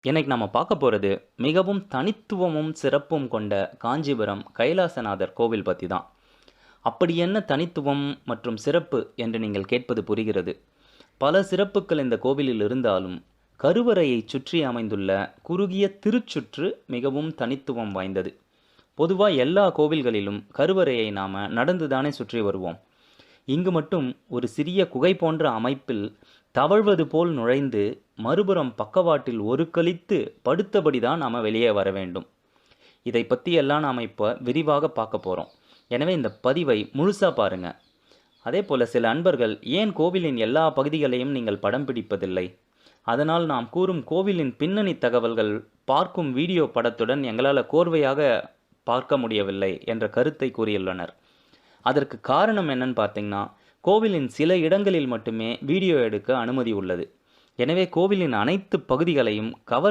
இன்னைக்கு நம்ம பார்க்க போறது மிகவும் தனித்துவமும் சிறப்பும் கொண்ட காஞ்சிபுரம் கைலாசநாதர் கோவில் பத்தி தான். அப்படி என்ன தனித்துவம் மற்றும் சிறப்பு என்று நீங்கள் கேட்பது புரிகிறது. பல சிறப்புகள் இந்த கோவிலில் இருந்தாலும் கருவறையைச் சுற்றி அமைந்துள்ள குறுகிய திருச்சுற்று மிகவும் தனித்துவம் வாய்ந்தது. பொதுவா எல்லா கோவில்களிலும் கருவறையை நாம நடந்துதானே சுற்றி வருவோம். இங்கு மட்டும் ஒரு சிறிய குகை போன்ற அமைப்பில் தவழ்வது போல் நுழைந்து மறுபுறம் பக்கவாட்டில் ஒரு கழித்து படுத்தபடிதான் நாம வெளியே வர வேண்டும். இதை பற்றி எல்லாம் நாம் இப்போ விரிவாக பார்க்க போகிறோம். எனவே இந்த பதிவை முழுசாக பாருங்க. அதே போல் சில அன்பர்கள் ஏன் கோவிலின் எல்லா பகுதிகளையும் நீங்கள் படம் பிடிப்பதில்லை, அதனால் நாம் கூறும் கோவிலின் பின்னணி தகவல்கள் பார்க்கும் வீடியோ படத்துடன் எங்களால் கோர்வையாக பார்க்க முடியவில்லை என்ற கருத்தை கூறியுள்ளனர். அதற்கு காரணம் என்னன்னு பார்த்தீங்கன்னா, கோவிலின் சில இடங்களில் மட்டுமே வீடியோ எடுக்க அனுமதி உள்ளது. எனவே கோவிலின் அனைத்து பகுதிகளையும் கவர்